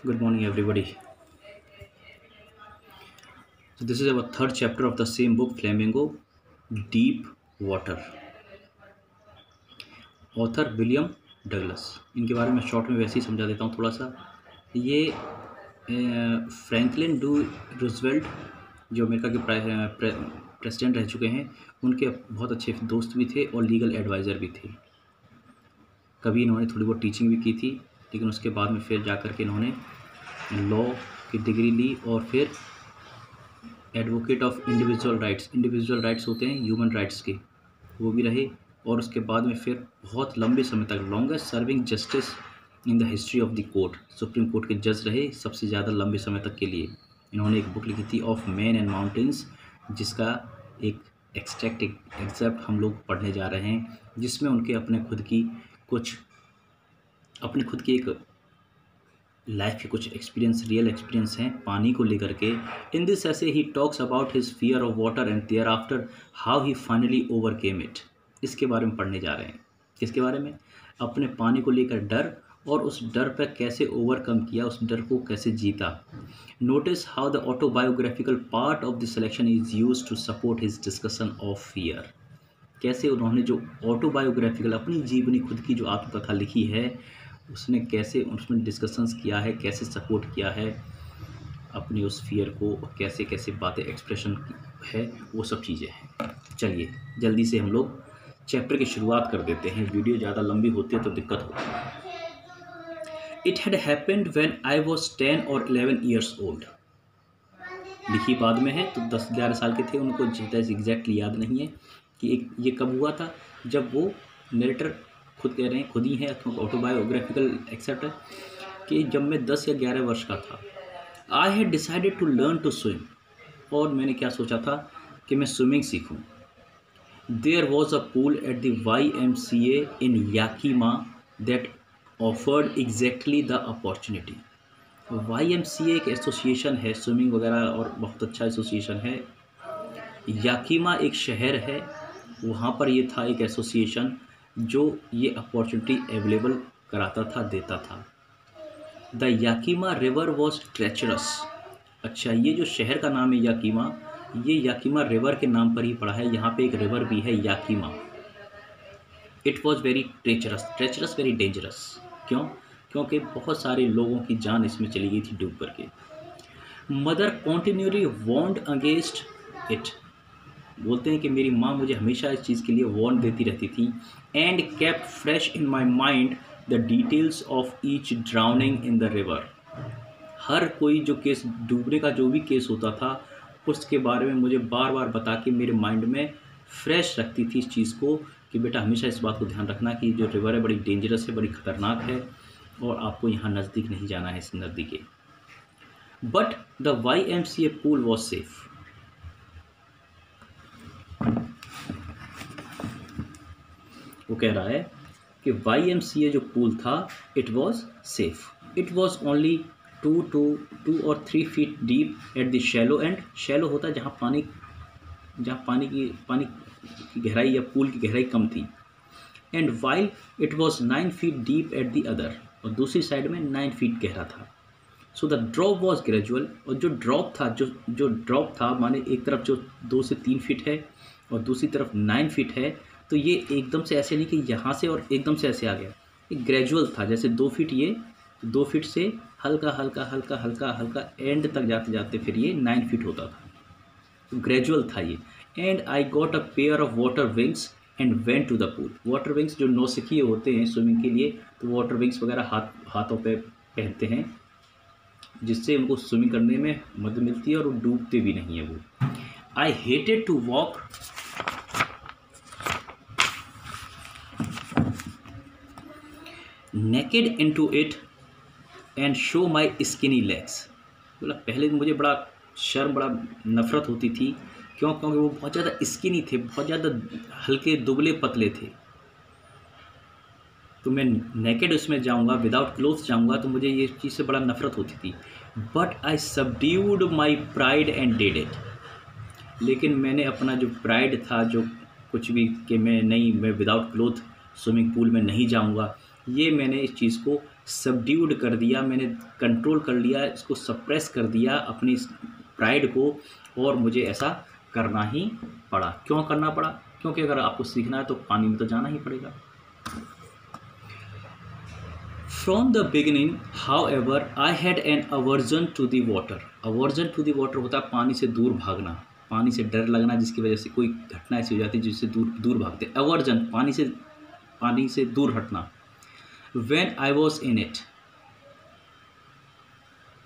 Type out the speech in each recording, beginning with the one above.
Good morning, everybody. So, this is our third chapter of the same book, Flamingo Deep Water. Author William Douglas. इनके बारे में short में वैसे ही समझा देता हूँ थोड़ा सा। ये फ्रैंकलिन डी रूजवेल्ट, जो अमेरिका के प्रेसिडेंट रह चुके हैं, उनके बहुत अच्छे दोस्त भी थे और लीगल एडवाइज़र भी थे। कभी इन्होंने थोड़ी बहुत टीचिंग भी की थी, लेकिन उसके बाद में फिर जा कर के इन्होंने लॉ की डिग्री ली और फिर एडवोकेट ऑफ इंडिविजुअल राइट्स होते हैं ह्यूमन राइट्स के, वो भी रहे। और उसके बाद में फिर बहुत लंबे समय तक longest serving justice in the history of the court, supreme court के जज रहे सबसे ज़्यादा लंबे समय तक के लिए। इन्होंने एक बुक लिखी थी ऑफ मैन एंड माउंटेन्स, जिसका एक एक्सेप्ट हम लोग पढ़ने जा रहे हैं, जिसमें उनके अपने खुद की एक लाइफ के कुछ रियल एक्सपीरियंस हैं पानी को लेकर के। इन दिस ऐसे ही talks about his fear of water and thereafter how he finally overcame it. इसके बारे में पढ़ने जा रहे हैं। किसके बारे में? अपने पानी को लेकर डर, और उस डर पर कैसे ओवरकम किया, उस डर को कैसे जीता। Notice how the autobiographical part of the selection is used to support his discussion of fear. कैसे उन्होंने जो ऑटोबायोग्राफिकल अपनी जीवनी खुद की जो आत्मकथा लिखी है, उसने कैसे उसमें डिस्कशंस किया है, कैसे सपोर्ट किया है अपनी उस फियर को, कैसे कैसे बातें एक्सप्रेशन है, वो सब चीज़ें हैं। चलिए जल्दी से हम लोग चैप्टर की शुरुआत कर देते हैं। वीडियो ज़्यादा लंबी होती है तो दिक्कत होती है। It had happened when I was 10 और 11 ईयर्स ओल्ड। लिखी बाद में है तो 10-11 साल के थे, उनको एग्जैक्टली याद नहीं है कि ये कब हुआ था। जब वो नरेटर खुद कह रहे हैं, खुद ही है, ऑटोबायोग्राफिकल एक्सेप्ट है, कि जब मैं 10 या 11 वर्ष का था, I had decided to learn to swim. और मैंने क्या सोचा था कि मैं स्विमिंग सीखूं। There was a pool at the YMCA in Yakima that offered exactly the opportunity. YMCA एक एसोसिएशन है स्विमिंग वगैरह, और बहुत अच्छा एसोसिएशन है। याकीमा एक शहर है, वहाँ पर ये था एक एसोसिएशन जो ये अपॉर्चुनिटी अवेलेबल कराता था, देता था। The Yakima river was treacherous. अच्छा, ये जो शहर का नाम है याकीमा, ये याकीमा रिवर के नाम पर ही पड़ा है। यहाँ पे एक रिवर भी है Yakima. It was very treacherous very dangerous. क्यों? क्योंकि बहुत सारे लोगों की जान इसमें चली गई थी डूब करके। Mother continuously warned against it. बोलते हैं कि मेरी माँ मुझे हमेशा इस चीज़ के लिए वार्न देती रहती थी। And kept fresh in my mind the details of each drowning in the river. हर कोई जो केस, डूबने का जो भी केस होता था, उसके बारे में मुझे बार बार बता के मेरे माइंड में फ्रेश रखती थी इस चीज़ को, कि बेटा हमेशा इस बात को ध्यान रखना कि जो रिवर है बड़ी डेंजरस है, बड़ी ख़तरनाक है, और आपको यहाँ नज़दीक नहीं जाना है इस नदी के। But the YMCA pool was safe. वो कह रहा है कि YMCA जो पूल था, it was safe. It was only 2 और 3 feet deep at the shallow and. Shallow होता है जहाँ पानी की गहराई या पूल की गहराई कम थी। And while it was 9 feet deep at the other, और दूसरी साइड में 9 फीट गहरा था। So the drop was gradual. और जो ड्रॉप था माने एक तरफ जो 2 से 3 फीट है और दूसरी तरफ 9 फीट है, तो ये एकदम से ऐसे नहीं कि यहाँ से और एकदम से ऐसे आ गया। एक ग्रेजुअल था, जैसे 2 फीट ये, 2 फीट से हल्का हल्का एंड तक जाते जाते फिर ये 9 फीट होता था। तो ग्रेजुअल था ये। And I got a pair of water wings and went to the pool. Water wings जो नौसिखिए होते हैं स्विमिंग के लिए, तो वाटर विंग्स वगैरह हाथों पे पहनते हैं, जिससे उनको स्विमिंग करने में मदद मिलती है और वो डूबते भी नहीं है वो। I hated to walk naked into it and show my skinny legs. बोला पहले मुझे बड़ा नफ़रत होती थी। क्यों? क्योंकि वो बहुत ज़्यादा स्किनी थे, बहुत ज़्यादा हल्के दुबले पतले थे। तो मैं नेकेड उसमें जाऊंगा, विदाउट क्लोथ्स जाऊंगा, तो मुझे ये चीज़ से बड़ा नफ़रत होती थी। But I subdued my pride and did it. लेकिन मैंने अपना जो प्राइड था, जो कुछ भी कि मैं विदाउट क्लोथ स्विमिंग पूल में नहीं जाऊंगा, ये मैंने इस चीज़ को सबड्यूड कर दिया, मैंने कंट्रोल कर लिया, इसको सप्रेस कर दिया अपनी प्राइड को, और मुझे ऐसा करना ही पड़ा। क्यों करना पड़ा? क्योंकि अगर आपको सीखना है तो पानी में तो जाना ही पड़ेगा। From the beginning however I had an aversion to the water. Aversion to the water होता है पानी से दूर भागना, पानी से डर लगना, जिसकी वजह से कोई घटना ऐसी हो जाती है जिससे दूर दूर भागते। अवर्जन पानी से दूर हटना। When I was in it,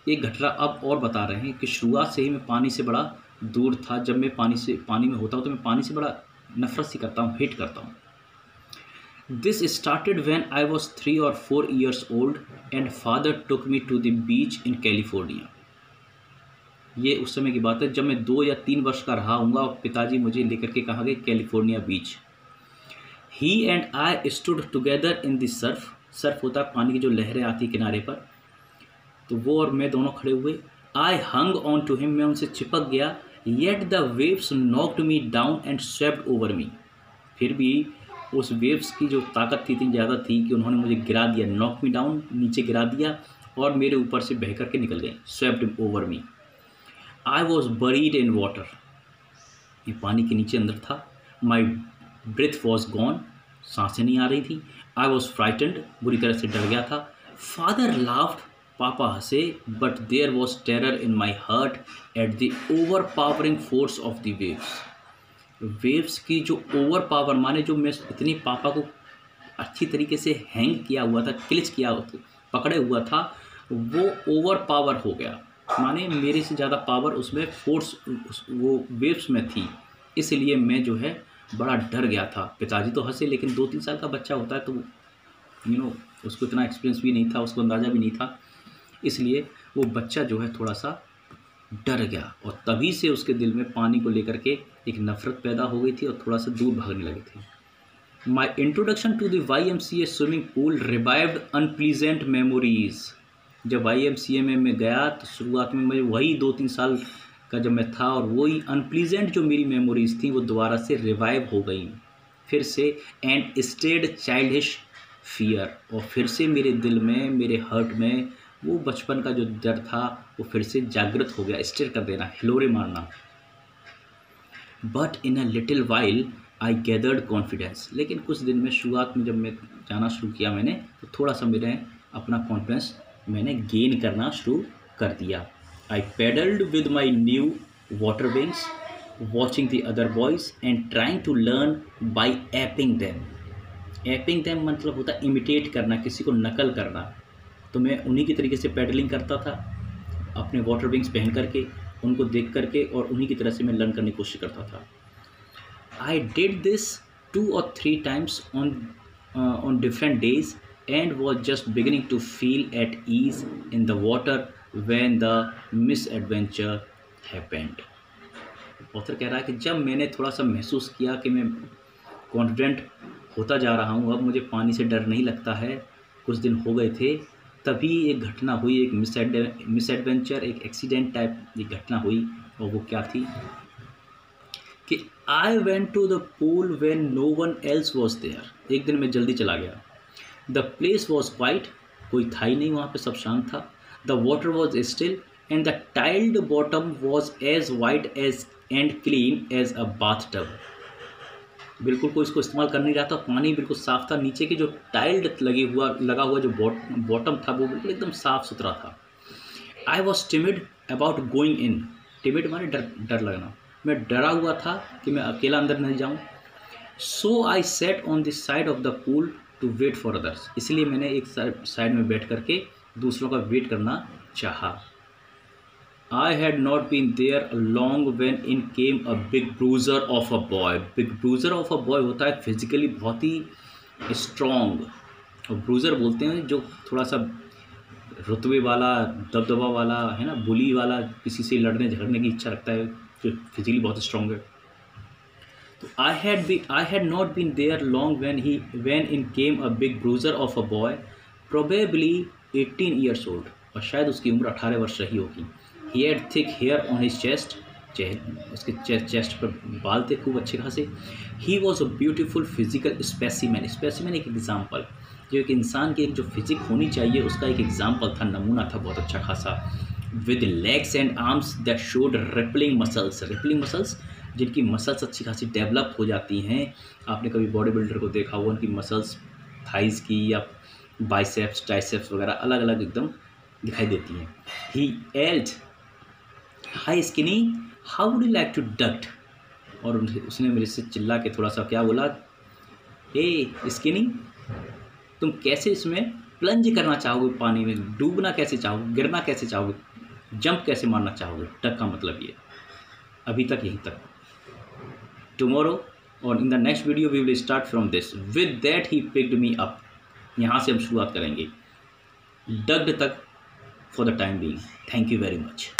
एक घटना अब और बता रहे हैं कि शुरुआत से ही मैं पानी से बड़ा दूर था। जब मैं पानी में होता हूँ तो मैं पानी से बड़ा नफरत सी करता हूँ, हेट करता हूँ। This started when I was 3 or 4 years old and father took me to the beach in California. ये उस समय की बात है जब मैं 2 या 3 वर्ष का रहा हूँगा और पिताजी मुझे लेकर के कहा गए California beach. He and I stood together in the Surf. Surf होता है पानी की जो लहरें आती किनारे पर, तो वो और मैं दोनों खड़े हुए। आई हंग ऑन टू हिम, मैं उनसे चिपक गया। Yet the waves knocked me down and swept over me. फिर भी उस वेव्स की जो ताकत थी इतनी ज़्यादा थी कि उन्होंने मुझे गिरा दिया, नॉक मी डाउन, नीचे गिरा दिया और मेरे ऊपर से बह करके निकल गए। Swept over me. I was buried in water, ये पानी के नीचे अंदर था। माई ब्रेथ वॉज गॉन, सांसें नहीं आ रही थी। आई वॉज फ्राइटेंड, बुरी तरह से डर गया था। फादर लाफ्ड, पापा हंसे, but there was terror in my heart at the overpowering force of the waves. Waves की जो ओवर पावर, माने जो मैं इतनी पापा को अच्छी तरीके से हैंग किया हुआ था, क्लिच किया पकड़े हुआ था, वो ओवर पावर हो गया। माने मेरे से ज़्यादा पावर उसमें फोर्स वो वेव्स में थी, इसलिए मैं जो है बड़ा डर गया था। पिताजी तो हंसे, लेकिन 2-3 साल का बच्चा होता है तो उसको इतना एक्सपीरियंस भी नहीं था, उसको अंदाज़ा भी नहीं था, इसलिए वो बच्चा जो है थोड़ा सा डर गया। और तभी से उसके दिल में पानी को लेकर के एक नफ़रत पैदा हो गई थी और थोड़ा सा दूर भागने लगे थे। My introduction to the YMCA swimming pool revived unpleasant memories. जब YMCA में मैं गया तो शुरुआत में मुझे वही 2-3 साल का जब मैं था, और वही अनप्लीजेंट जो मेरी मेमोरीज थी वो दोबारा से रिवाइव हो गई फिर से। एंड स्टेड चाइल्डिश फियर, और फिर से मेरे दिल में, मेरे हार्ट में वो बचपन का जो डर था वो फिर से जागृत हो गया। स्टेर कर देना, हिलोरे मारना। But in a little while I gathered confidence. लेकिन कुछ दिन में, शुरुआत में जब मैं जाना शुरू किया मैंने, तो थोड़ा सा मेरे अपना कॉन्फिडेंस मैंने गेन करना शुरू कर दिया। I paddled with my new water wings, watching the other boys and trying to learn by aping them. Aping them मतलब होता है इमिटेट करना, किसी को नकल करना। तो मैं उन्हीं की तरीके से पैडलिंग करता था, अपने वाटर विंग्स पहन करके, उनको देख करके, और उन्हीं की तरह से मैं लर्न करने की कोशिश करता था। I did this 2 or 3 times on different days and was just beginning to feel at ease in the water when the misadventure happened. Author कह रहा है कि जब मैंने थोड़ा सा महसूस किया कि मैं कॉन्फिडेंट होता जा रहा हूँ, अब मुझे पानी से डर नहीं लगता है, कुछ दिन हो गए थे, तभी एक घटना हुई, एक मिसएडवेंचर, एक एक्सीडेंट टाइप एक घटना हुई। और वो क्या थी कि I went to the pool when no one else was there. एक दिन मैं जल्दी चला गया। द प्लेस वॉज क्वाइट, कोई था ही नहीं वहाँ पे, सब शांत था। The water was still and the tiled bottom was as white as and clean as a bathtub. बिल्कुल कोई इसको इस्तेमाल कर नहीं रहा था, पानी बिल्कुल साफ़ था। नीचे की जो टाइल्ड लगा हुआ जो बॉटम था वो बिल्कुल एकदम साफ़ सुथरा था। I was timid about going in. Timid माने डर लगना। मैं डरा हुआ था कि मैं अकेला अंदर नहीं जाऊँ। So I sat on this side of the pool to wait for others. इसलिए मैंने एक साइड में बैठ करके दूसरों का वेट करना चाहा। I had not been there long when in came a big bruiser of a boy. Big bruiser of a boy होता है फिजिकली बहुत ही स्ट्रॉन्ग, और ब्रूजर बोलते हैं जो थोड़ा सा रुतबे वाला, दबदबा वाला है ना, बुली वाला, किसी से लड़ने झगड़ने की इच्छा रखता है, जो फिजिकली बहुत स्ट्रॉन्ग है। तो I had not been there long when in came a big bruiser of a boy, probably 18 years old, और शायद उसकी उम्र 18 वर्ष रही होगी। He had thick hair on his chest, उसके चेस्ट पर बाल थे खूब अच्छे खासे। He was a beautiful physical specimen, specimen एक एग्जाम्पल। जो एक इंसान की एक जो फिजिक होनी चाहिए उसका एक एग्जाम्पल था, नमूना था बहुत अच्छा खासा। With legs and arms that showed rippling muscles जिनकी मसल्स अच्छी खासी डेवलप हो जाती हैं। आपने कभी बॉडी बिल्डर को देखा होगा, उनकी मसल्स थाइस की या बाइसेप्स ट्राइसेप्स वगैरह अलग अलग एकदम दिखाई देती हैं। He yelled hi skinny how would you like to ducked, और उसने मेरे से चिल्ला के थोड़ा सा क्या बोला, ए स्किनी, तुम कैसे इसमें प्लंज करना चाहोगे, पानी में डूबना कैसे चाहोगे, गिरना कैसे चाहोगे, जंप कैसे मारना चाहोगे। डक का मतलब ये। अभी तक यहीं तक। टुमारो और in the next video we will start from this. With that he picked me up. यहाँ से हम शुरुआत करेंगे डक्ड तक for the time being. Thank you very much.